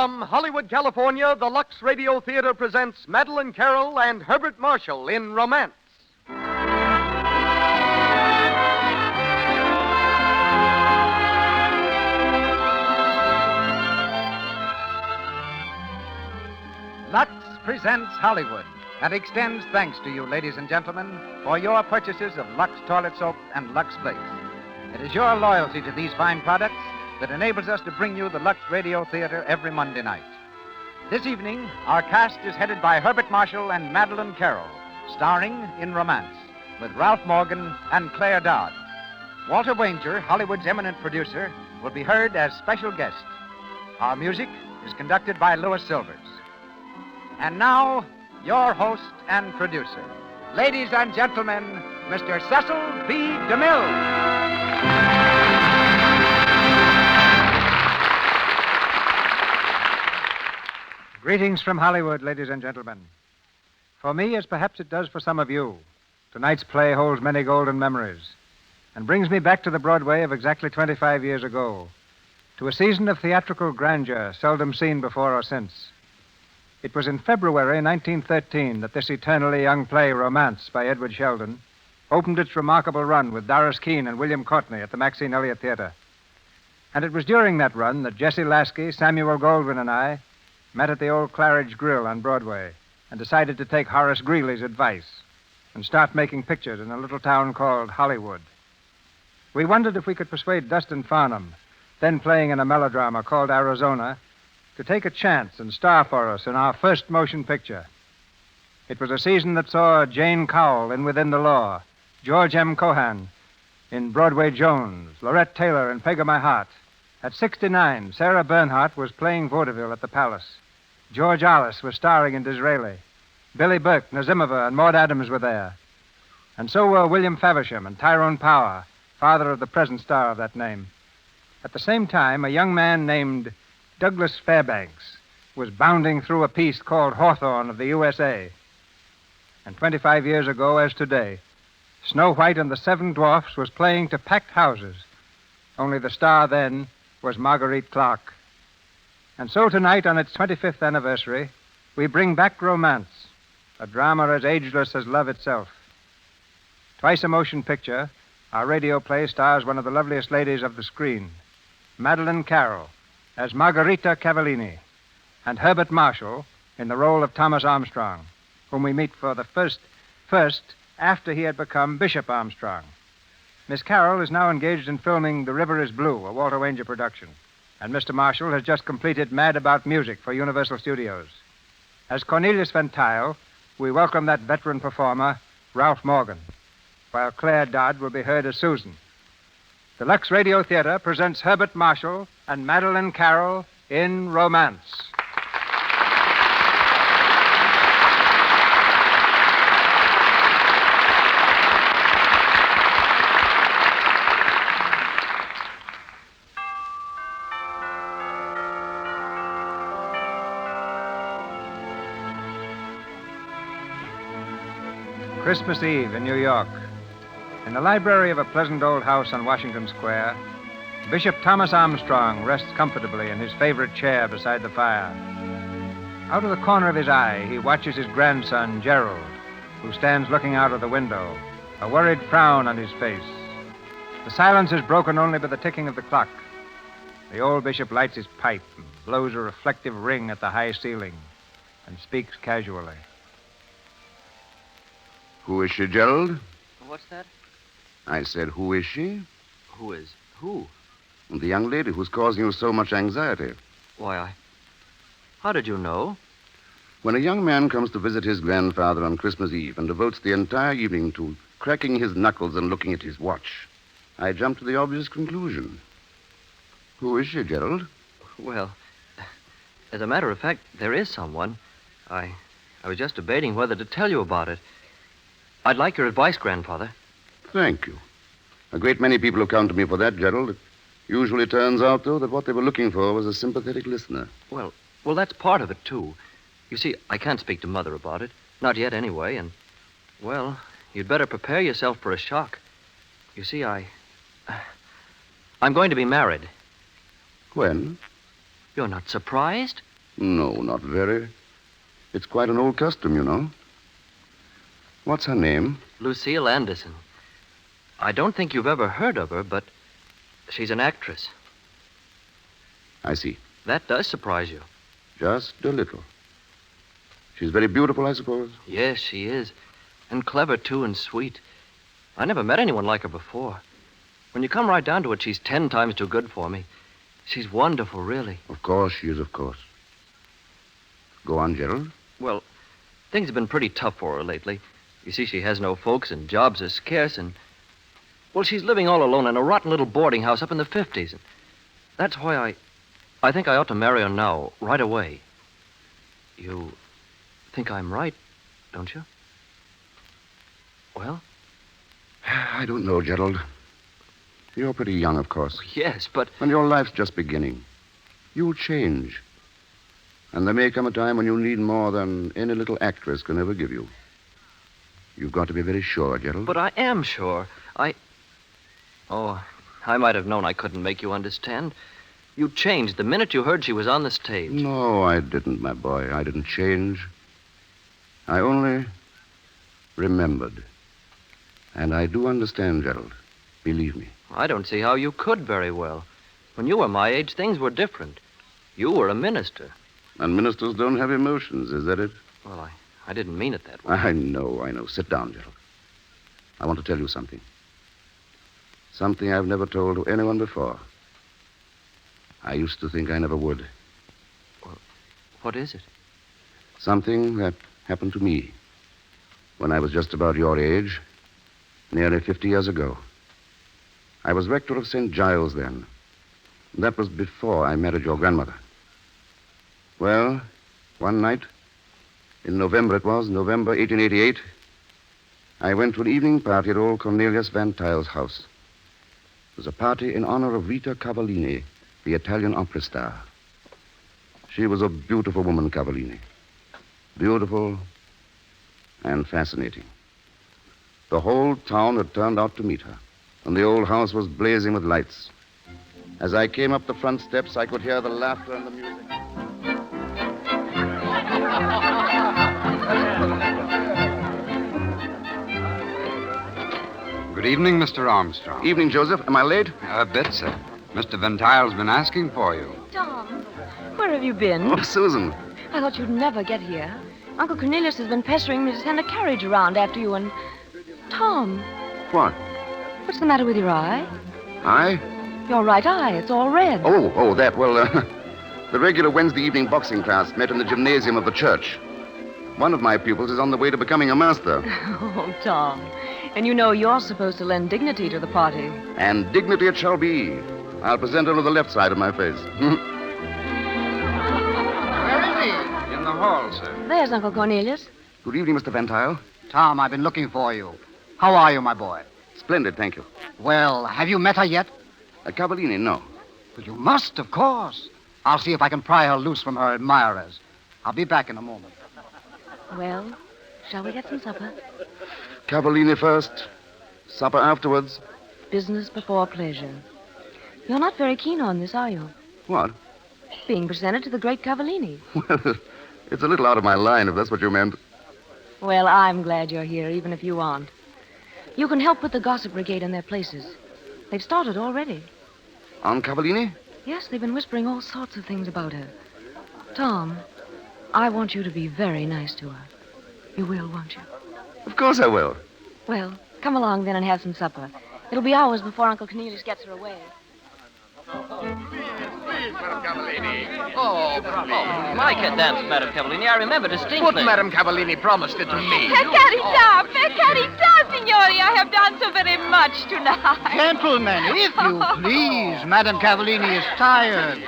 From Hollywood, California, the Lux Radio Theater presents Madeline Carroll and Herbert Marshall in Romance. Lux presents Hollywood and extends thanks to you, ladies and gentlemen, for your purchases of Lux toilet soap and Lux plates. It is your loyalty to these fine products that enables us to bring you the Lux Radio Theater every Monday night. This evening, our cast is headed by Herbert Marshall and Madeline Carroll, starring in Romance, with Ralph Morgan and Claire Dodd. Walter Wanger, Hollywood's eminent producer, will be heard as special guest. Our music is conducted by Louis Silvers. And now, your host and producer, ladies and gentlemen, Mr. Cecil B. DeMille. Greetings from Hollywood, ladies and gentlemen. For me, as perhaps it does for some of you, tonight's play holds many golden memories and brings me back to the Broadway of exactly 25 years ago, to a season of theatrical grandeur seldom seen before or since. It was in February 1913 that this eternally young play, Romance, by Edward Sheldon, opened its remarkable run with Doris Keene and William Courtney at the Maxine Elliott Theater. And it was during that run that Jesse Lasky, Samuel Goldwyn, and I met at the old Claridge Grill on Broadway and decided to take Horace Greeley's advice and start making pictures in a little town called Hollywood. We wondered if we could persuade Dustin Farnham, then playing in a melodrama called Arizona, to take a chance and star for us in our first motion picture. It was a season that saw Jane Cowell in Within the Law, George M. Cohan in Broadway Jones, Lorette Taylor in Peg of My Heart. At 69, Sarah Bernhardt was playing Vaudeville at the Palace. George Arliss was starring in Disraeli. Billy Burke, Nazimova, and Maud Adams were there. And so were William Faversham and Tyrone Power, father of the present star of that name. At the same time, a young man named Douglas Fairbanks was bounding through a piece called Hawthorne of the USA. And 25 years ago, as today, Snow White and the Seven Dwarfs was playing to packed houses. Only the star then was Marguerite Clark. And so tonight, on its 25th anniversary, we bring back Romance, a drama as ageless as love itself. Twice a motion picture, our radio play stars one of the loveliest ladies of the screen, Madeline Carroll, as Margarita Cavallini, and Herbert Marshall in the role of Thomas Armstrong, whom we meet for the first after he had become Bishop Armstrong. Miss Carroll is now engaged in filming The River is Blue, a Walter Wanger production, and Mr. Marshall has just completed Mad About Music for Universal Studios. As Cornelius Van Tuyl, we welcome that veteran performer, Ralph Morgan, while Claire Dodd will be heard as Susan. The Lux Radio Theater presents Herbert Marshall and Madeline Carroll in Romance. Christmas Eve in New York. In the library of a pleasant old house on Washington Square, Bishop Thomas Armstrong rests comfortably in his favorite chair beside the fire. Out of the corner of his eye, he watches his grandson, Gerald, who stands looking out of the window, a worried frown on his face. The silence is broken only by the ticking of the clock. The old bishop lights his pipe and blows a reflective ring at the high ceiling and speaks casually. Who is she, Gerald? What's that? I said, who is she? Who? The young lady who's causing you so much anxiety. Why, how did you know? When a young man comes to visit his grandfather on Christmas Eve and devotes the entire evening to cracking his knuckles and looking at his watch, I jump to the obvious conclusion. Who is she, Gerald? Well, as a matter of fact, there is someone. I was just debating whether to tell you about it. I'd like your advice, Grandfather. Thank you. A great many people have come to me for that, Gerald. It usually turns out, though, that what they were looking for was a sympathetic listener. Well, that's part of it, too. You see, I can't speak to Mother about it. Not yet, anyway, and, well, you'd better prepare yourself for a shock. You see, I'm going to be married. When? You're not surprised? No, not very. It's quite an old custom, you know. What's her name? Lucille Anderson. I don't think you've ever heard of her, but she's an actress. I see. That does surprise you. Just a little. She's very beautiful, I suppose? Yes, she is. And clever, too, and sweet. I never met anyone like her before. When you come right down to it, she's 10 times too good for me. She's wonderful, really. Of course she is, of course. Go on, Gerald. Well, things have been pretty tough for her lately. You see, she has no folks, and jobs are scarce, and... Well, she's living all alone in a rotten little boarding house up in the 50s. And that's why I think I ought to marry her now, right away. You think I'm right, don't you? Well? I don't know, Gerald. You're pretty young, of course. Yes, but... And your life's just beginning. You'll change. And there may come a time when you'll need more than any little actress can ever give you. You've got to be very sure, Gerald. But I am sure. Oh, I might have known I couldn't make you understand. You changed the minute you heard she was on the stage. No, I didn't, my boy. I didn't change. I only remembered. And I do understand, Gerald. Believe me. I don't see how you could very well. When you were my age, things were different. You were a minister. And ministers don't have emotions, is that it? Well, I didn't mean it that way. I know. Sit down, Gerald. I want to tell you something. Something I've never told to anyone before. I used to think I never would. Well, what is it? Something that happened to me when I was just about your age, nearly 50 years ago. I was rector of St. Giles then. That was before I married your grandmother. Well, one night, in November it was, November 1888, I went to an evening party at old Cornelius Vauntt's house. It was a party in honor of Rita Cavallini, the Italian opera star. She was a beautiful woman, Cavallini. Beautiful and fascinating. The whole town had turned out to meet her, and the old house was blazing with lights. As I came up the front steps, I could hear the laughter and the music. Good evening, Mr. Armstrong. Evening, Joseph. Am I late? A bit, sir. Mr. Ventile's been asking for you. Tom, where have you been? Oh, Susan. I thought you'd never get here. Uncle Cornelius has been pestering me to send a carriage around after you and... Tom, What? what's the matter with your eye? I? Your right eye. It's all red. Oh, that. Well, the regular Wednesday evening boxing class met in the gymnasium of the church. One of my pupils is on the way to becoming a master. Oh, Tom. And you know you're supposed to lend dignity to the party. And dignity it shall be. I'll present her to the left side of my face. Where is he? In the hall, sir. There's Uncle Cornelius. Good evening, Mr. Ventile. Tom, I've been looking for you. How are you, my boy? Splendid, thank you. Well, have you met her yet? Cavallini, no. Well, you must, of course. I'll see if I can pry her loose from her admirers. I'll be back in a moment. Well, shall we get some supper? Cavallini first, supper afterwards. Business before pleasure. You're not very keen on this, are you? What? Being presented to the great Cavallini. Well, it's a little out of my line, if that's what you meant. Well, I'm glad you're here, even if you aren't. You can help put the gossip brigade in their places. They've started already. On Cavallini? Yes, they've been whispering all sorts of things about her. Tom, I want you to be very nice to her. You will, won't you? Of course I will. Well, come along then and have some supper. It'll be hours before Uncle Cornelius gets her away. My cat danced, Madame Cavallini. I remember distinctly. But Madame Cavallini promised it to me. Per carità, signori, I have done so very much tonight. Gentlemen, if you please. Madame Cavallini is tired.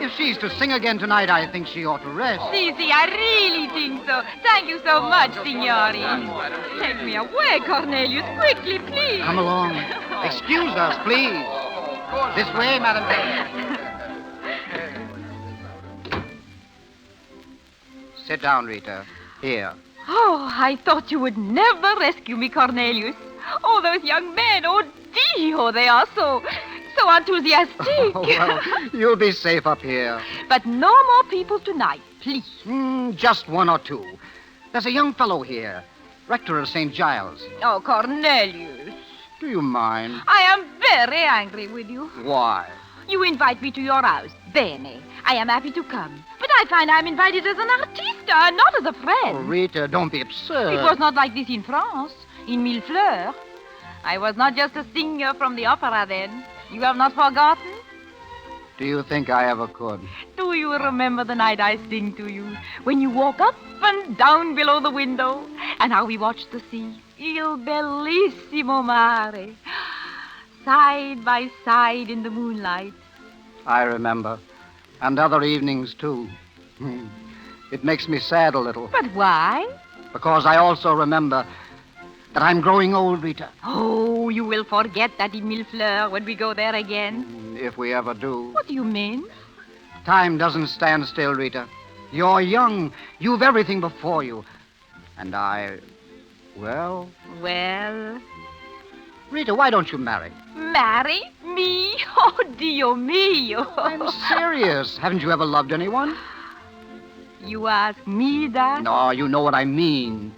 If she's to sing again tonight, I think she ought to rest. Si, I really think so. Thank you so much, signori. Take me away, Cornelius, quickly, please. Come along. Excuse us, please. This way, Madame Cavallini. Sit down, Rita. Here. Oh, I thought you would never rescue me, Cornelius. Oh, those young men, oh, Dio, they are so enthusiastic. Oh, well, you'll be safe up here. But no more people tonight. please. Just one or two. There's a young fellow here, rector of St. Giles. Oh, Cornelius. Do you mind? I am very angry with you. Why? You invite me to your house. Bene. I am happy to come. But I find I'm invited as an artista, not as a friend. Oh, Rita, don't be absurd. It was not like this in France, in Millefleurs. I was not just a singer from the opera then. You have not forgotten? Do you think I ever could? Do you remember the night I sing to you, when you walk up and down below the window, and how we watched the sea? Il bellissimo mare. Side by side in the moonlight. I remember. And other evenings, too. It makes me sad a little. But why? Because I also remember that I'm growing old, Rita. Oh, you will forget that in Millefleurs when we go there again. If we ever do. What do you mean? Time doesn't stand still, Rita. You're young. You've everything before you. And I... Well... Well... Rita, why don't you marry? Marry? Me? Oh, Dio mio. I'm serious. Haven't you ever loved anyone? You ask me that? No, you know what I mean.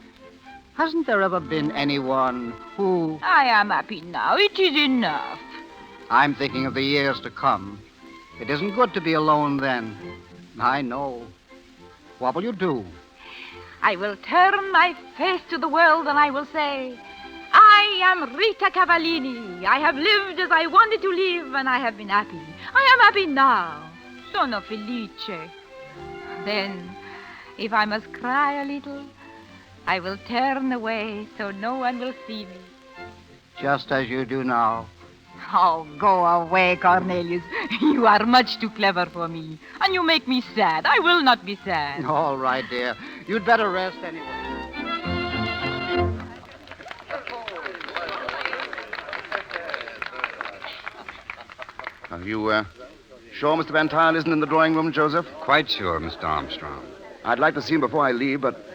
Hasn't there ever been anyone who... I am happy now. It is enough. I'm thinking of the years to come. It isn't good to be alone then. I know. What will you do? I will turn my face to the world and I will say, I am Rita Cavallini. I have lived as I wanted to live and I have been happy. I am happy now. Sono felice. Then, if I must cry a little, I will turn away so no one will see me. Just as you do now. Oh, go away, Cornelius. You are much too clever for me. And you make me sad. I will not be sad. All right, dear. You'd better rest anyway. Are you, sure Mr. Van Tile isn't in the drawing room, Joseph? Quite sure, Mr. Armstrong. I'd like to see him before I leave, but...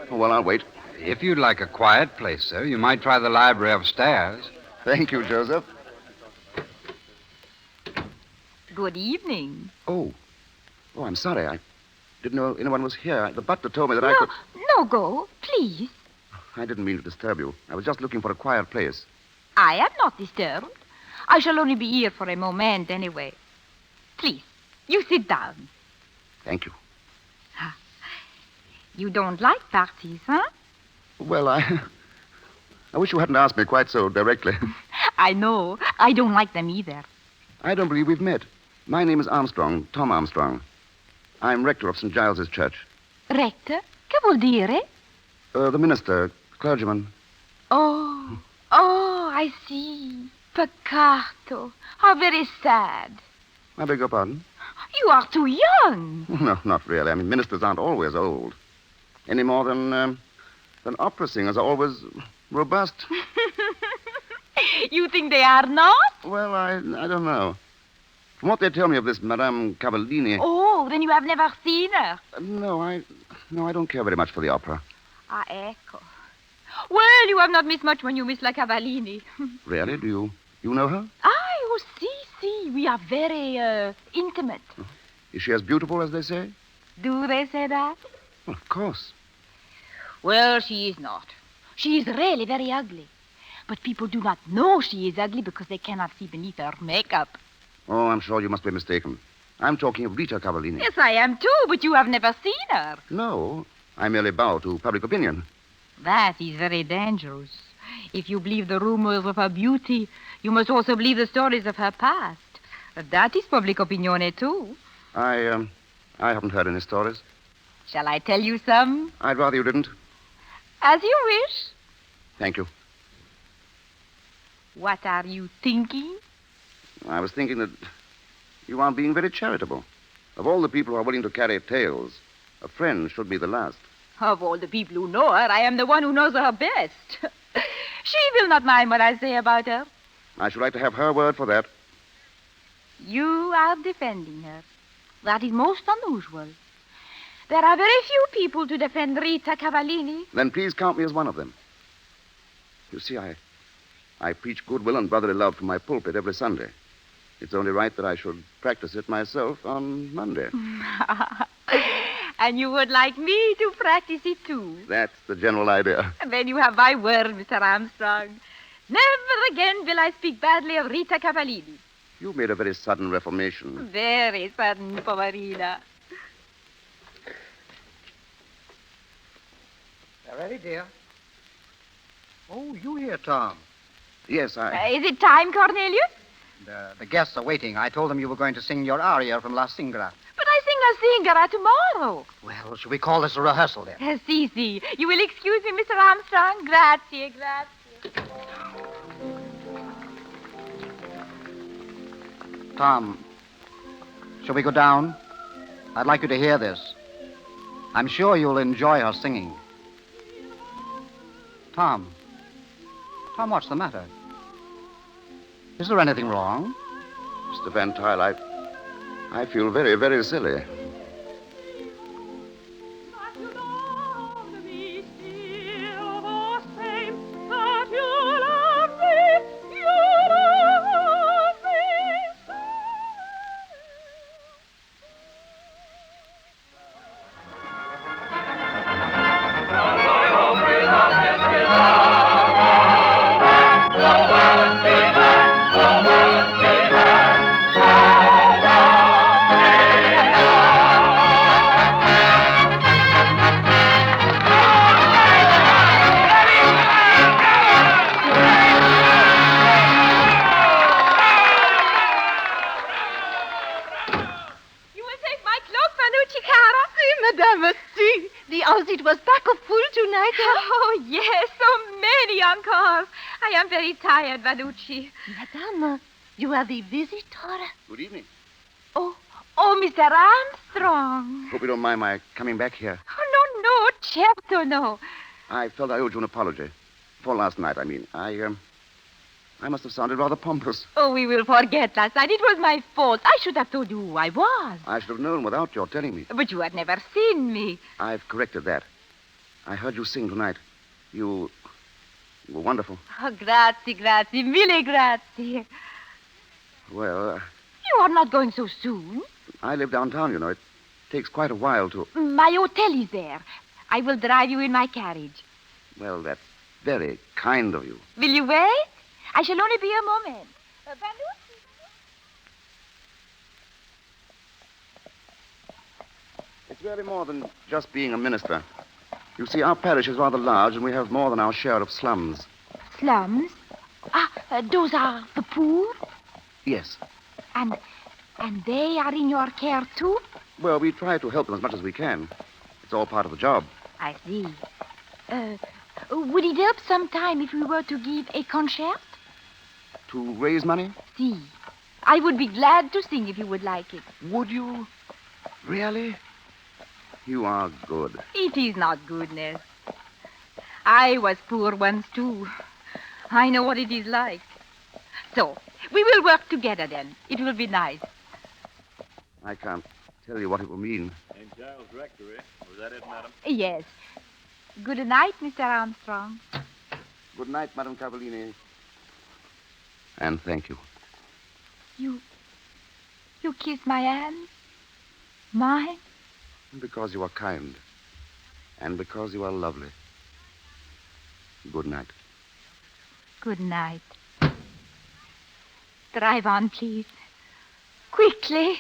Oh, well, I'll wait. If you'd like a quiet place, sir, you might try the library upstairs. Thank you, Joseph. Good evening. Oh, I'm sorry. I didn't know anyone was here. The butler told me that I could... No, go, please. I didn't mean to disturb you. I was just looking for a quiet place. I am not disturbed. I shall only be here for a moment anyway. Please, you sit down. Thank you. You don't like parties, huh? Well, I wish you hadn't asked me quite so directly. I know. I don't like them either. I don't believe we've met. My name is Armstrong, Tom Armstrong. I'm rector of St. Giles's Church. Rector? Che vuol dire? The minister, clergyman. Oh, I see. Peccato. How very sad. I beg your pardon? You are too young. No, not really. I mean, ministers aren't always old. Any more than opera singers are always robust. You think they are not? Well, I don't know. From what they tell me of this Madame Cavallini... Oh, then you have never seen her? No, I don't care very much for the opera. Ah, ecco. Well, you have not missed much when you miss La Cavallini. Really? Do you know her? Oh, si. We are very, intimate. Is she as beautiful as they say? Do they say that? Well, of course. Well, she is not. She is really very ugly. But people do not know she is ugly because they cannot see beneath her makeup. Oh, I'm sure you must be mistaken. I'm talking of Rita Cavallini. Yes, I am too, but you have never seen her. No, I merely bow to public opinion. That is very dangerous. If you believe the rumors of her beauty, you must also believe the stories of her past. That is public opinione, too. I haven't heard any stories. Shall I tell you some? I'd rather you didn't. As you wish. Thank you. What are you thinking? I was thinking that you are being very charitable. Of all the people who are willing to carry tales, a friend should be the last. Of all the people who know her, I am the one who knows her best. She will not mind what I say about her. I should like to have her word for that. You are defending her. That is most unusual. There are very few people to defend Rita Cavallini. Then please count me as one of them. You see, I preach goodwill and brotherly love from my pulpit every Sunday. It's only right that I should practice it myself on Monday. And you would like me to practice it, too. That's the general idea. Then you have my word, Mr. Armstrong. Never again will I speak badly of Rita Cavallini. You made a very sudden reformation. Very sudden, Poverina. They're ready, dear. Oh, you here, Tom. Yes, Is it time, Cornelius? The guests are waiting. I told them you were going to sing your aria from La Singara. But I sing La Singara tomorrow. Well, should we call this a rehearsal then? Si. You will excuse me, Mr. Armstrong? Grazie. Tom, shall we go down? I'd like you to hear this. I'm sure you'll enjoy her singing. Tom, what's the matter? Is there anything wrong? Mr. Van Tuyl, I feel very, very silly. Oh, yes, so many encores. I am very tired, Vanucci. Madame, you are the visitor. Good evening. Oh, Mr. Armstrong. Hope you don't mind my coming back here. Oh, no, certo no. I felt I owed you an apology. For last night, I mean. I must have sounded rather pompous. Oh, we will forget last night. It was my fault. I should have told you who I was. I should have known without your telling me. But you had never seen me. I've corrected that. I heard you sing tonight. You were wonderful. Oh, grazie, mille grazie. Well, You are not going so soon. I live downtown, you know. It takes quite a while to... My hotel is there. I will drive you in my carriage. Well, that's very kind of you. Will you wait? I shall only be a moment. Vanucci. It's really more than just being a minister. You see, our parish is rather large, and we have more than our share of slums. Slums? Those are the poor? Yes. And they are in your care, too? Well, we try to help them as much as we can. It's all part of the job. I see. Would it help sometime if we were to give a concert? To raise money? Si. I would be glad to sing if you would like it. Would you? Really? You are good. It is not goodness. I was poor once, too. I know what it is like. So, we will work together then. It will be nice. I can't tell you what it will mean. St. Giles Rectory. Was that it, madam? Yes. Good night, Mr. Armstrong. Good night, Madame Cavallini. And thank you. You kiss my hand? Mine? Because you are kind. And because you are lovely. Good night. Good night. Drive on, please. Quickly.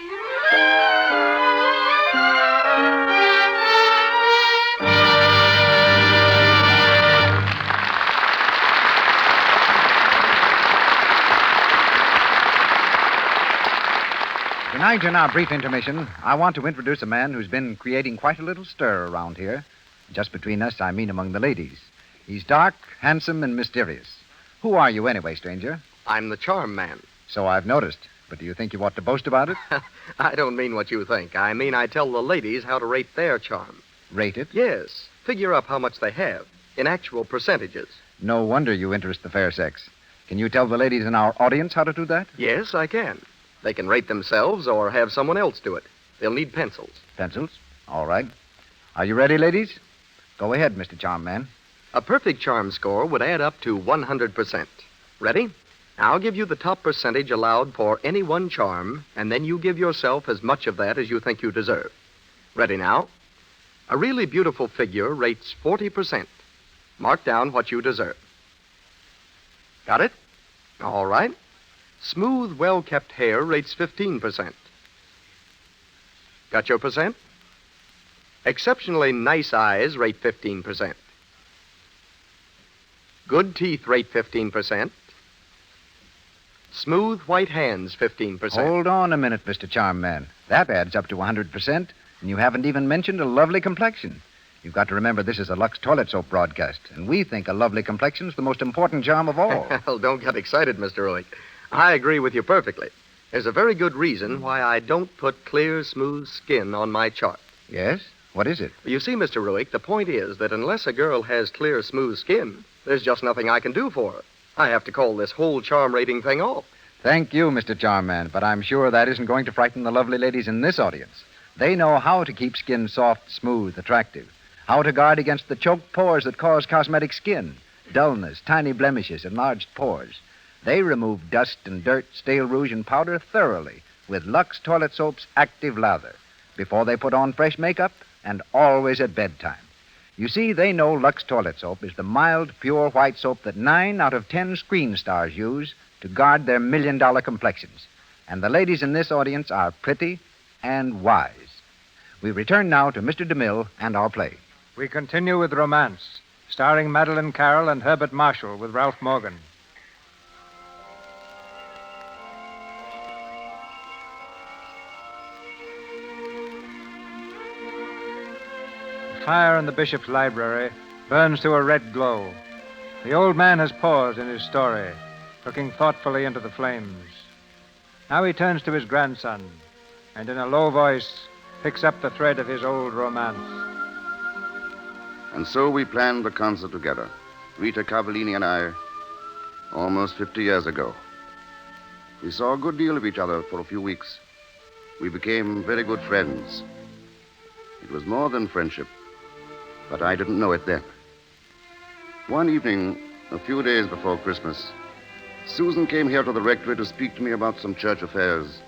Tonight, in our brief intermission, I want to introduce a man who's been creating quite a little stir around here. Just between us, I mean among the ladies. He's dark, handsome, and mysterious. Who are you anyway, stranger? I'm the charm man. So I've noticed. But do you think you ought to boast about it? I don't mean what you think. I mean I tell the ladies how to rate their charm. Rate it? Yes. Figure up how much they have in actual percentages. No wonder you interest the fair sex. Can you tell the ladies in our audience how to do that? Yes, I can. They can rate themselves or have someone else do it. They'll need pencils. Pencils? All right. Are you ready, ladies? Go ahead, Mr. Charm Man. A perfect charm score would add up to 100%. Ready? I'll give you the top percentage allowed for any one charm, and then you give yourself as much of that as you think you deserve. Ready now? A really beautiful figure rates 40%. Mark down what you deserve. Got it? All right. Smooth, well-kept hair rates 15%. Got your percent? Exceptionally nice eyes rate 15%. Good teeth rate 15%. Smooth white hands 15%. Hold on a minute, Mr. Charmman. That adds up to 100%, and you haven't even mentioned a lovely complexion. You've got to remember this is a Lux toilet soap broadcast, and we think a lovely complexion's the most important charm of all. Well, don't get excited, Mr. Ruick. I agree with you perfectly. There's a very good reason why I don't put clear, smooth skin on my chart. Yes? What is it? You see, Mr. Ruick, the point is that unless a girl has clear, smooth skin, there's just nothing I can do for her. I have to call this whole charm rating thing off. Thank you, Mr. Charmman, but I'm sure that isn't going to frighten the lovely ladies in this audience. They know how to keep skin soft, smooth, attractive, how to guard against the choked pores that cause cosmetic skin, dullness, tiny blemishes, enlarged pores. They remove dust and dirt, stale rouge, and powder thoroughly with Lux Toilet Soap's active lather before they put on fresh makeup and always at bedtime. You see, they know Lux Toilet Soap is the mild, pure white soap that 9 out of 10 screen stars use to guard their million-dollar complexions. And the ladies in this audience are pretty and wise. We return now to Mr. DeMille and our play. We continue with Romance, starring Madeline Carroll and Herbert Marshall with Ralph Morgan. The fire in the bishop's library burns to a red glow. The old man has paused in his story, looking thoughtfully into the flames. Now he turns to his grandson, and in a low voice picks up the thread of his old romance. And so we planned the concert together, Rita Cavallini and I, almost 50 years ago. We saw a good deal of each other for a few weeks. We became very good friends. It was more than friendship, but I didn't know it then. One evening, a few days before Christmas, Susan came here to the rectory to speak to me about some church affairs.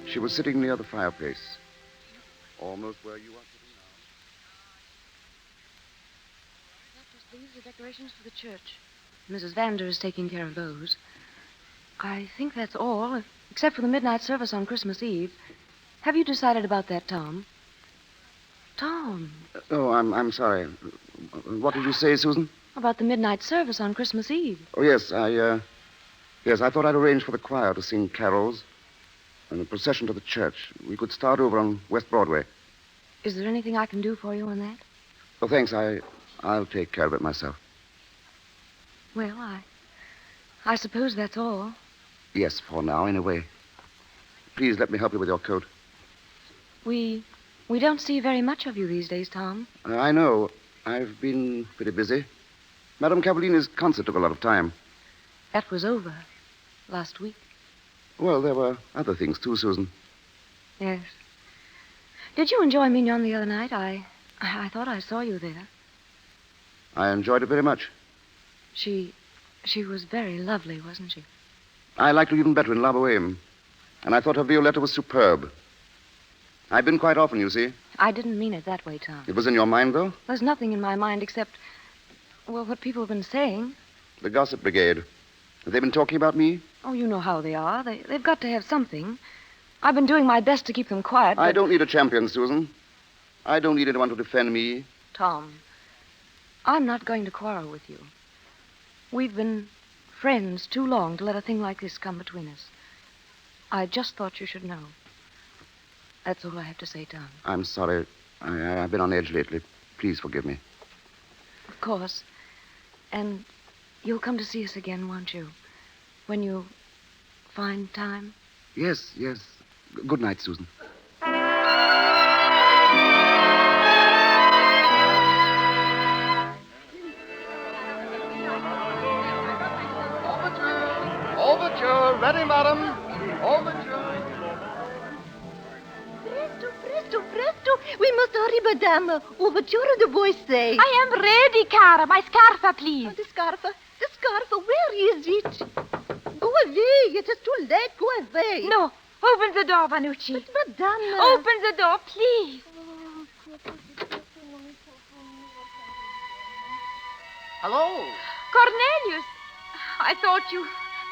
She was sitting near the fireplace, almost where you are sitting now. These are the decorations for the church. Mrs. Vander is taking care of those. I think that's all, except for the midnight service on Christmas Eve. Have you decided about that, Tom? Tom. Oh, I'm sorry. What did you say, Susan? About the midnight service on Christmas Eve. Oh, yes, I thought I'd arrange for the choir to sing carols and a procession to the church. We could start over on West Broadway. Is there anything I can do for you on that? Oh, thanks. I'll take care of it myself. Well, I suppose that's all. Yes, for now, anyway. Please let me help you with your coat. We don't see very much of you these days, Tom. I know. I've been pretty busy. Madame Cavallini's concert took a lot of time. That was over last week. Well, there were other things, too, Susan. Yes. Did you enjoy Mignon the other night? I thought I saw you there. I enjoyed it very much. She was very lovely, wasn't she? I liked her even better in La Boheme. And I thought her Violetta was superb. I've been quite often, you see. I didn't mean it that way, Tom. It was in your mind, though? There's nothing in my mind except, well, what people have been saying. The gossip brigade. Have they been talking about me? Oh, you know how they are. They've got to have something. I've been doing my best to keep them quiet, but... I don't need a champion, Susan. I don't need anyone to defend me. Tom, I'm not going to quarrel with you. We've been friends too long to let a thing like this come between us. I just thought you should know. That's all I have to say, Tom. I'm sorry. I've been on edge lately. Please forgive me. Of course. And you'll come to see us again, won't you? When you find time? Yes. Good night, Susan. Overture, ready, madam. Overture. Presto. We must hurry, madame. Overture, the boys say. I am ready, cara. My scarf, please. The scarf, where is it? Go away. It is too late. Go away. No. Open the door, Vanucci. But, madame... Open the door, please. Hello. Cornelius, I thought you...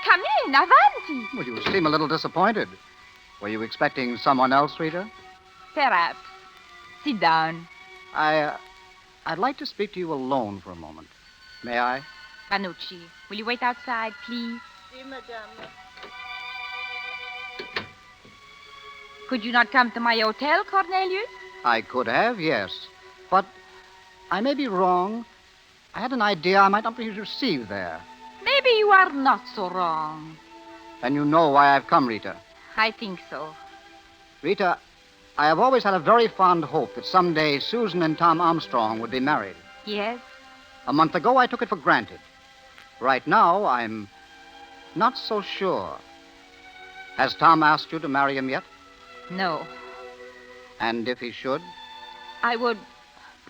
Come in, avanti. Well, you seem a little disappointed. Were you expecting someone else, Rita? Perhaps. Sit down. I'd like to speak to you alone for a moment. May I? Panucci, will you wait outside, please? Si, madame. Could you not come to my hotel, Cornelius? I could have, yes. But I may be wrong. I had an idea I might not be received there. Maybe you are not so wrong. And you know why I've come, Rita. I think so. Rita, I have always had a very fond hope that someday Susan and Tom Armstrong would be married. Yes? A month ago, I took it for granted. Right now, I'm not so sure. Has Tom asked you to marry him yet? No. And if he should? I would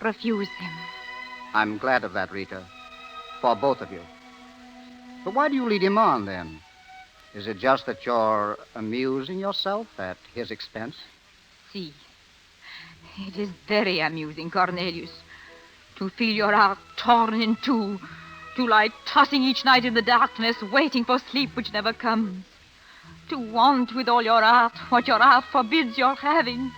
refuse him. I'm glad of that, Rita. For both of you. But why do you lead him on, then? Is it just that you're amusing yourself at his expense? See, it is very amusing, Cornelius, to feel your heart torn in two, to lie tossing each night in the darkness, waiting for sleep which never comes, to want with all your heart what your heart forbids your having,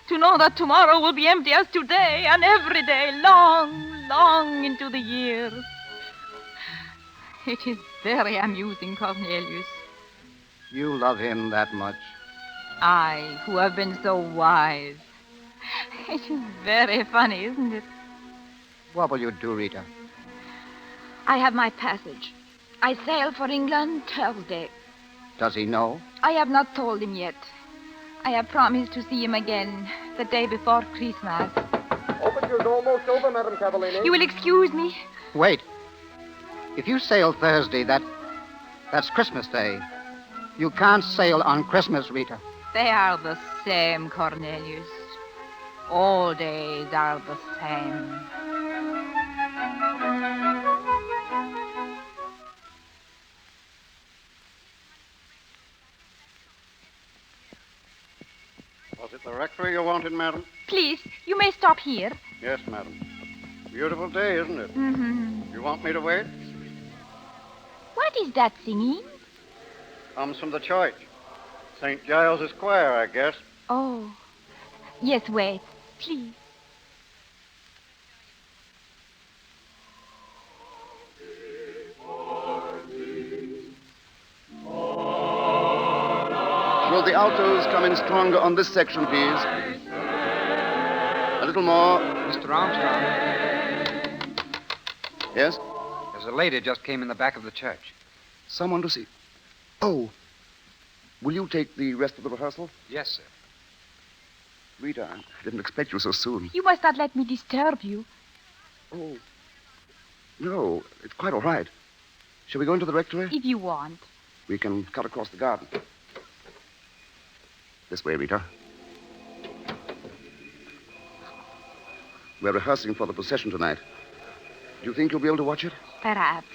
to know that tomorrow will be empty as today, and every day long, long into the years. It is very amusing, Cornelius. You love him that much? I, who have been so wise. It is very funny, isn't it? What will you do, Rita? I have my passage. I sail for England Thursday. Does he know? I have not told him yet. I have promised to see him again the day before Christmas. Overture's almost over, Madame Cavallini. You will excuse me? Wait. If you sail Thursday, that's Christmas Day. You can't sail on Christmas, Rita. They are the same, Cornelius. All days are the same. Was it the rectory you wanted, madam? Please, you may stop here. Yes, madam. Beautiful day, isn't it? Mm-hmm. You want me to wait? What is that singing? Comes from the church. St. Giles's choir, I guess. Oh. Yes, wait. Please. Will the altos come in stronger on this section, please? A little more. Mr. Armstrong, Yes? there's a lady just came in the back of the church. Someone to see. Oh. Will you take the rest of the rehearsal? Yes, sir. Rita, I didn't expect you so soon. You must not let me disturb you. Oh. No, it's quite all right. Shall we go into the rectory? If you want. We can cut across the garden. This way, Rita. We're rehearsing for the procession tonight. Do you think you'll be able to watch it? Perhaps.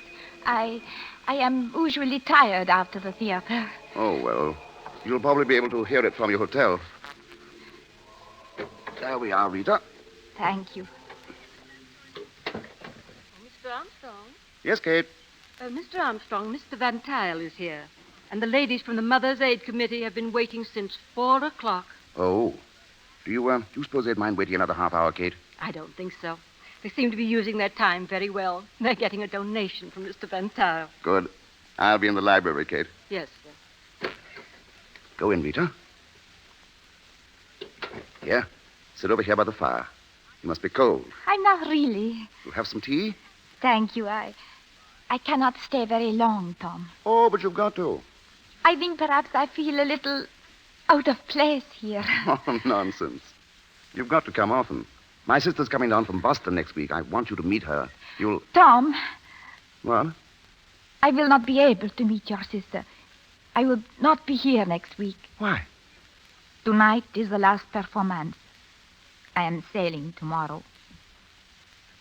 I am usually tired after the theater. Oh, well, you'll probably be able to hear it from your hotel. There we are, Rita. Thank you. Mr. Armstrong? Yes, Kate. Mr. Armstrong, Mr. Van Tile is here. And the ladies from the Mother's Aid Committee have been waiting since 4 o'clock. Oh. Do you suppose they'd mind waiting another half hour, Kate? I don't think so. They seem to be using their time very well. They're getting a donation from Mr. Van Tile. Good. I'll be in the library, Kate. Yes, sir. Go in, Rita. Here. Sit over here by the fire. You must be cold. I'm not really. You'll have some tea? Thank you. I cannot stay very long, Tom. Oh, but you've got to. I think perhaps I feel a little out of place here. Oh, nonsense. You've got to come often. My sister's coming down from Boston next week. I want you to meet her. You'll... Tom, What? I will not be able to meet your sister. I will not be here next week. Why? Tonight is the last performance. I am sailing tomorrow.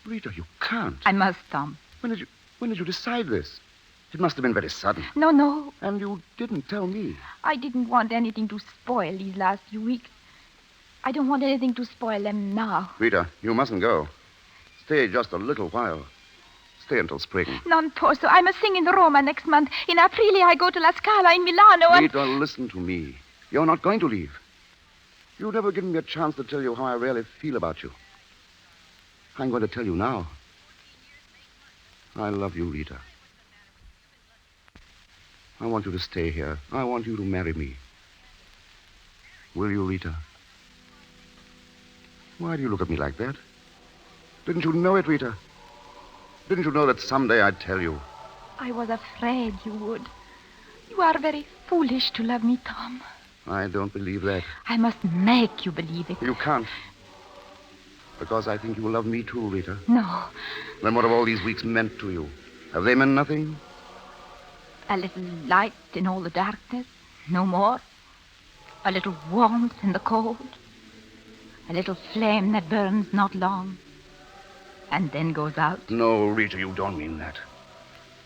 Rita, you can't. I must, Tom. When did you decide this? It must have been very sudden. No. And you didn't tell me. I didn't want anything to spoil these last few weeks. I don't want anything to spoil them now. Rita, you mustn't go. Stay just a little while. Stay until spring. Non posso. I must sing in Roma next month. In Aprile, I go to La Scala in Milano and... Rita, listen to me. You're not going to leave. You've never given me a chance to tell you how I really feel about you. I'm going to tell you now. I love you, Rita. I want you to stay here. I want you to marry me. Will you, Rita? Why do you look at me like that? Didn't you know it, Rita? Didn't you know that someday I'd tell you? I was afraid you would. You are very foolish to love me, Tom. I don't believe that. I must make you believe it. You can't. Because I think you love me too, Rita. No. Then what have all these weeks meant to you? Have they meant nothing? A little light in all the darkness. No more. A little warmth in the cold. A little flame that burns not long. And then goes out. No, Rita, you don't mean that.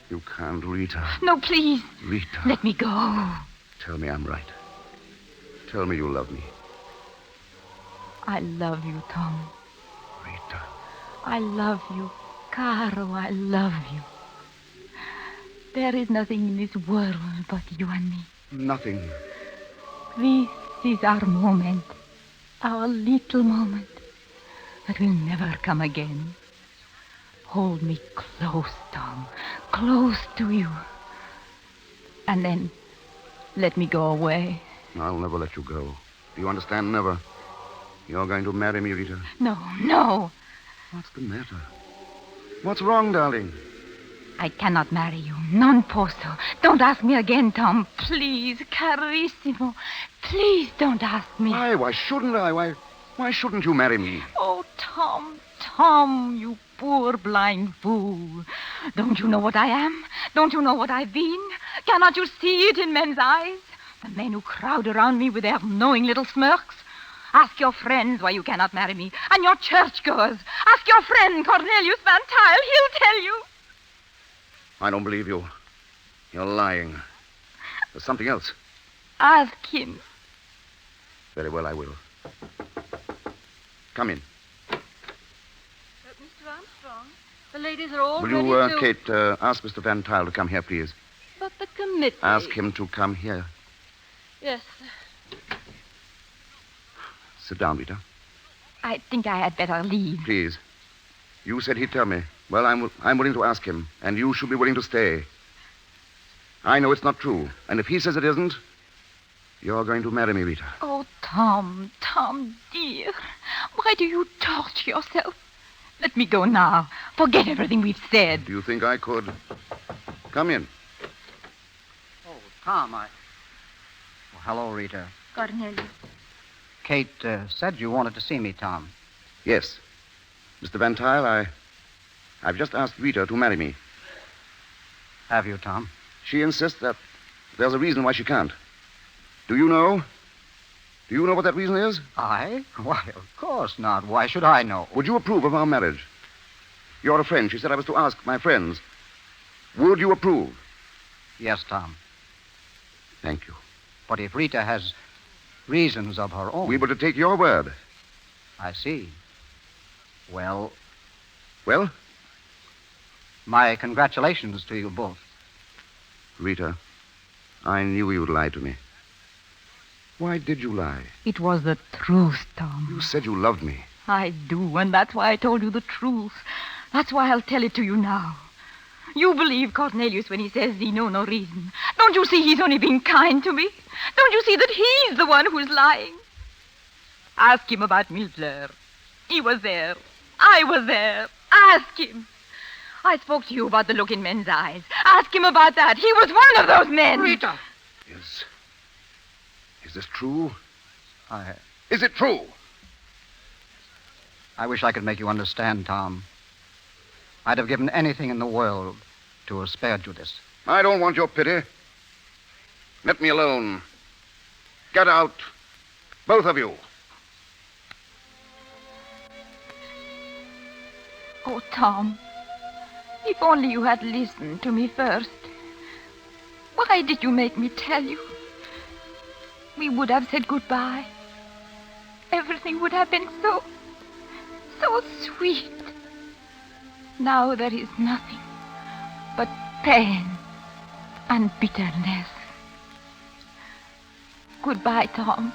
You can't, Rita. No, please. Rita. Let me go. Tell me I'm right. Tell me you love me. I love you, Tom. Rita. I love you. Caro, I love you. There is nothing in this world but you and me. Nothing. This is our moment. Our little moment. That will never come again. Hold me close, Tom. Close to you. And then let me go away. I'll never let you go. Do you understand? Never. You're going to marry me, Rita. No, no. What's the matter? What's wrong, darling? I cannot marry you. Non posso. Don't ask me again, Tom. Please, carissimo. Please don't ask me. Why? Why shouldn't I? Why shouldn't you marry me? Oh, Tom, you poor blind fool. Don't you know what I am? Don't you know what I've been? Cannot you see it in men's eyes? The men who crowd around me with their knowing little smirks. Ask your friends why you cannot marry me. And your churchgoers. Ask your friend Cornelius Van Tile. He'll tell you. I don't believe you. You're lying. There's something else. Ask him. Very well, I will. Come in. Mr. Armstrong, the ladies are all Will ready you, to... Kate, ask Mr. Van Tile to come here, please? But the committee... Ask him to come here. Yes. Sit down, Rita. I think I had better leave. Please. You said he'd tell me. Well, I'm willing to ask him, and you should be willing to stay. I know it's not true, and if he says it isn't, you're going to marry me, Rita. Oh, Tom, dear. Why do you torture yourself? Let me go now. Forget everything we've said. Do you think I could? Come in. Oh, Tom, Well, hello, Rita. Cornelius. Kate said you wanted to see me, Tom. Yes. Mr. Van Tile, I've just asked Rita to marry me. Have you, Tom? She insists that there's a reason why she can't. Do you know? Do you know what that reason is? I? Why, of course not. Why should I know? Would you approve of our marriage? You're a friend. She said I was to ask my friends. Would you approve? Yes, Tom. Thank you. But if Rita has reasons of her own... We were to take your word. I see. Well? Well? My congratulations to you both. Rita, I knew you'd lie to me. Why did you lie? It was the truth, Tom. You said you loved me. I do, and that's why I told you the truth. That's why I'll tell it to you now. You believe Cornelius when he says he know no reason. Don't you see he's only being kind to me? Don't you see that he's the one who's lying? Ask him about Millefleur. He was there. I was there. Ask him. I spoke to you about the look in men's eyes. Ask him about that. He was one of those men. Rita! Is this true? I Is it true? wish I could make you understand, Tom. I'd have given anything in the world to have spared you this. I don't want your pity. Let me alone. Get out. Both of you. Oh, Tom, if only you had listened to me first. Why did you make me tell you? We would have said goodbye. Everything would have been so sweet. Now there is nothing. but pain and bitterness. Goodbye, Tom.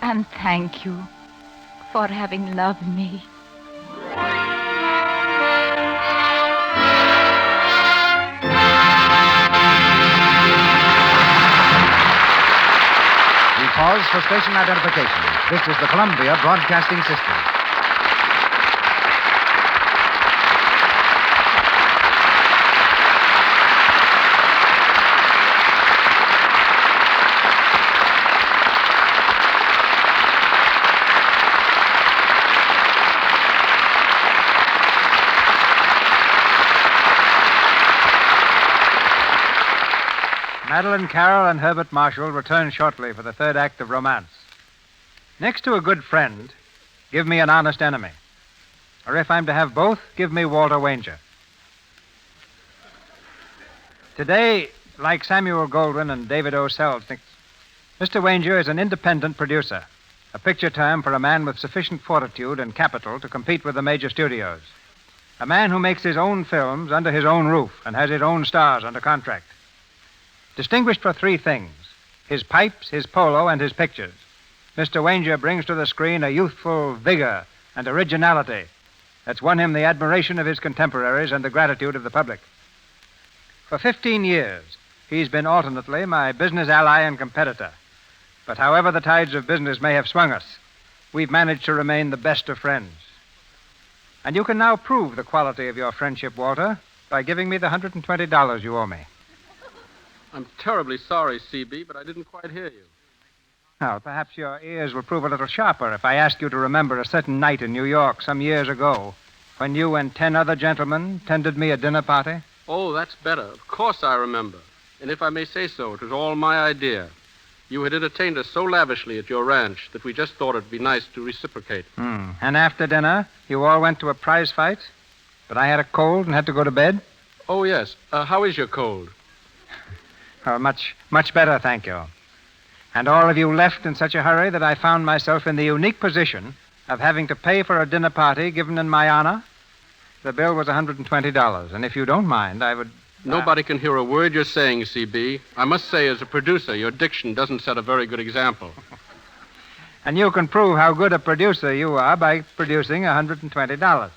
And thank you for having loved me. We pause for station identification. This is the Columbia Broadcasting System. Madeline Carroll and Herbert Marshall return shortly for the third act of romance. Next to a good friend, give me an honest enemy. Or if I'm to have both, give me Walter Wanger. Today, like Samuel Goldwyn and David O. Selznick, Mr. Wanger is an independent producer, a picture term for a man with sufficient fortitude and capital to compete with the major studios. A man who makes his own films under his own roof and has his own stars under contract. Distinguished for three things: his pipes, his polo, and his pictures, Mr. Wanger brings to the screen a youthful vigor and originality that's won him the admiration of his contemporaries and the gratitude of the public. For 15 years, he's been alternately my business ally and competitor. But however the tides of business may have swung us, we've managed to remain the best of friends. And you can now prove the quality of your friendship, Walter, by giving me the $120 you owe me. I'm terribly sorry, C.B., but I didn't quite hear you. Now, perhaps your ears will prove a little sharper if I ask you to remember a certain night in New York some years ago when you and 10 other gentlemen tended me a dinner party. Oh, that's better. Of course I remember. And if I may say so, it was all my idea. You had entertained us so lavishly at your ranch that we just thought it'd be nice to reciprocate. And after dinner, you all went to a prize fight, but I had a cold and had to go to bed? Oh, yes. How is your cold? Oh, much better, thank you. And all of you left in such a hurry that I found myself in the unique position of having to pay for a dinner party given in my honor. The bill was $120, and if you don't mind, I would... Nobody can hear a word you're saying, C.B. I must say, as a producer, your diction doesn't set a very good example. And you can prove how good a producer you are by producing $120.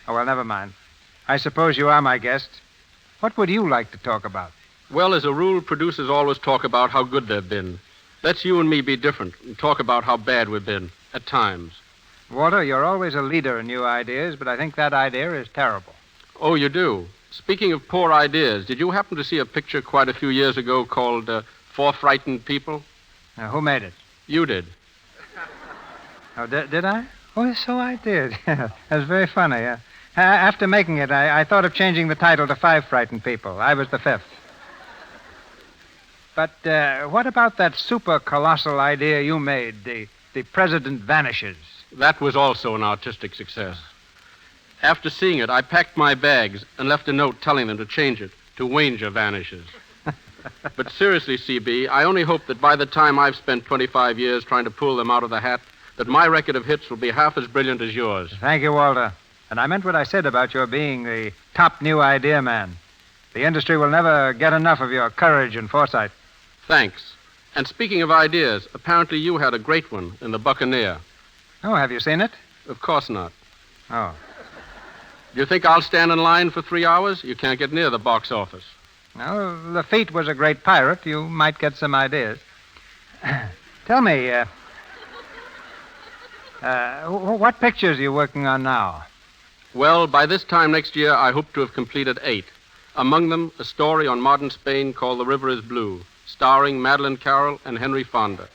Oh, well, never mind. I suppose you are my guest. What would you like to talk about? Well, as a rule, producers always talk about how good they've been. Let's you and me be different and talk about how bad we've been, at times. Walter, you're always a leader in new ideas, but I think that idea is terrible. Oh, you do? Speaking of poor ideas, did you happen to see a picture quite a few years ago called Four Frightened People? Who made it? You did. Oh, did I? Oh, so I did. That was very funny. After making it, I thought of changing the title to Five Frightened People. I was the fifth. But what about that super colossal idea you made, the President Vanishes? That was also an artistic success. After seeing it, I packed my bags and left a note telling them to change it to Wanger Vanishes. But seriously, C.B., I only hope that by the time I've spent 25 years trying to pull them out of the hat, that my record of hits will be half as brilliant as yours. Thank you, Walter. And I meant what I said about your being the top new idea man. The industry will never get enough of your courage and foresight. Thanks. And speaking of ideas, apparently you had a great one in The Buccaneer. Oh, have you seen it? Of course not. Oh. Do you think I'll stand in line for 3 hours? You can't get near the box office. Well, Lafitte was a great pirate. You might get some ideas. Tell me, what pictures are you working on now? Well, by this time next year, I hope to have completed 8. Among them, a story on modern Spain called The River is Blue, starring Madeline Carroll and Henry Fonda.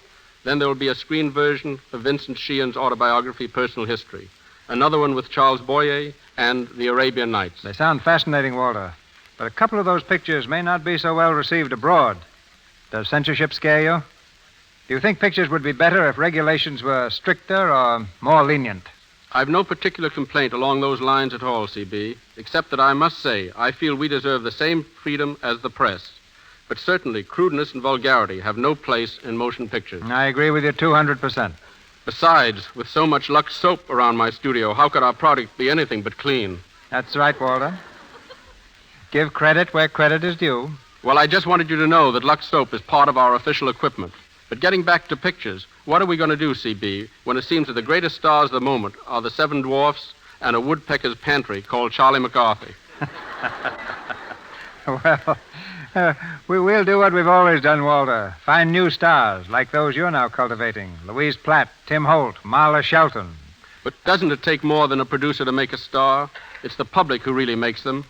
Then there will be a screen version of Vincent Sheehan's autobiography, Personal History. Another one with Charles Boyer and The Arabian Nights. They sound fascinating, Walter. But a couple of those pictures may not be so well received abroad. Does censorship scare you? Do you think pictures would be better if regulations were stricter or more lenient? I've no particular complaint along those lines at all, C.B., except that I must say I feel we deserve the same freedom as the press. But certainly, crudeness and vulgarity have no place in motion pictures. I agree with you 200%. Besides, with so much Lux soap around my studio, how could our product be anything but clean? That's right, Walter. Give credit where credit is due. Well, I just wanted you to know that Lux soap is part of our official equipment. But getting back to pictures, what are we going to do, C.B., when it seems that the greatest stars of the moment are the Seven Dwarfs and a woodpecker's pantry called Charlie McCarthy? Well, we'll do what we've always done, Walter. Find new stars, like those you're now cultivating. Louise Platt, Tim Holt, Marla Shelton. But doesn't it take more than a producer to make a star? It's the public who really makes them.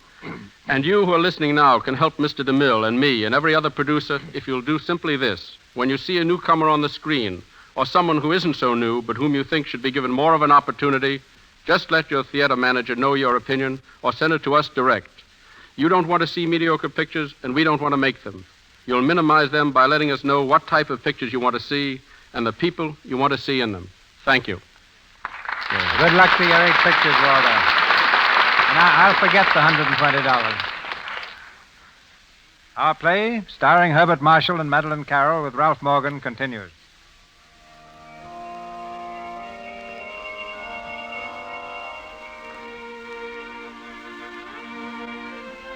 And you who are listening now can help Mr. DeMille and me and every other producer if you'll do simply this. When you see a newcomer on the screen, or someone who isn't so new but whom you think should be given more of an opportunity, just let your theater manager know your opinion or send it to us direct. You don't want to see mediocre pictures, and we don't want to make them. You'll minimize them by letting us know what type of pictures you want to see and the people you want to see in them. Thank you. Good luck to your 8 pictures, Walter. And I'll forget the $120. Our play, starring Herbert Marshall and Madeline Carroll with Ralph Morgan, continues.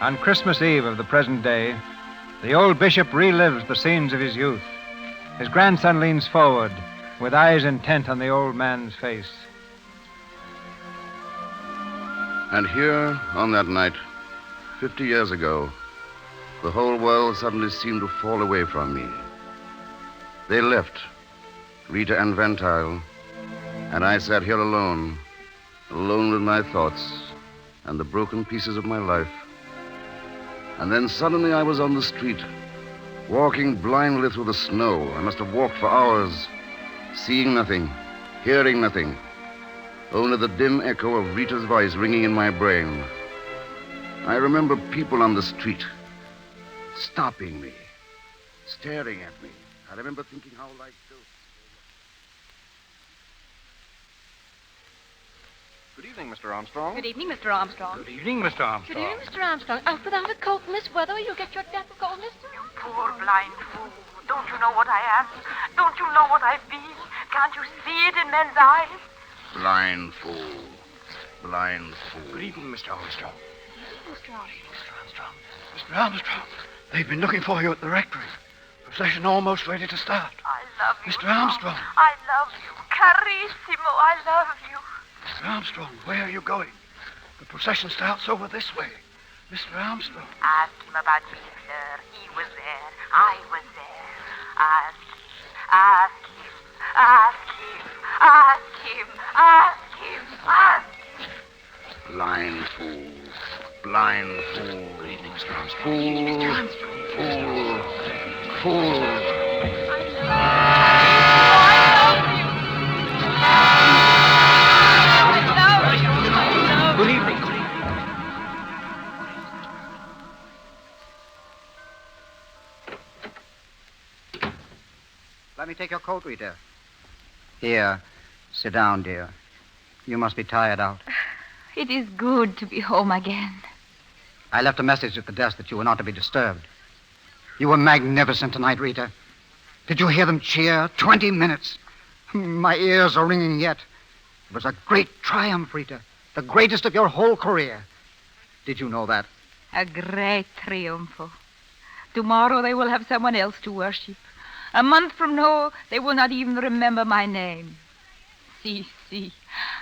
On Christmas Eve of the present day, the old bishop relives the scenes of his youth. His grandson leans forward, with eyes intent on the old man's face. And here, on that night, 50 years ago, the whole world suddenly seemed to fall away from me. They left, Rita and Van Tuyl, and I sat here alone with my thoughts and the broken pieces of my life. And then suddenly I was on the street, walking blindly through the snow. I must have walked for hours, seeing nothing, hearing nothing, only the dim echo of Rita's voice ringing in my brain. I remember people on the street, stopping me, staring at me. I remember thinking how like those... Good evening, Mr. Armstrong. Good evening, Mr. Armstrong. Good evening, Mr. Armstrong. Good evening, Mr. Armstrong. Out without a coat in this weather, you'll get your death of cold, mister. You poor blind fool. Don't you know what I am? Don't you know what I've been? Can't you see it in men's eyes? Blind fool. Blind fool. Good evening, Mr. Armstrong. Mr. Armstrong. Mr. Armstrong, they've been looking for you at the rectory. Procession almost ready to start. I love you. Mr. Armstrong. I love you. Carissimo, I love you. Mr. Armstrong, where are you going? The procession starts over this way. Mr. Armstrong. Ask him about me, Fleur. He was there. I was there. Ask him. Blind fool. Blind fool. Good evening, Mr. Armstrong. Fool. Good evening. Let me take your coat, Rita. Here, sit down, dear. You must be tired out. It is good to be home again. I left a message at the desk that you were not to be disturbed. You were magnificent tonight, Rita. Did you hear them cheer? 20 minutes. My ears are ringing yet. It was a great triumph, Rita. The greatest of your whole career. Did you know that? A great triumpho. Tomorrow they will have someone else to worship. A month from now, they will not even remember my name. Si,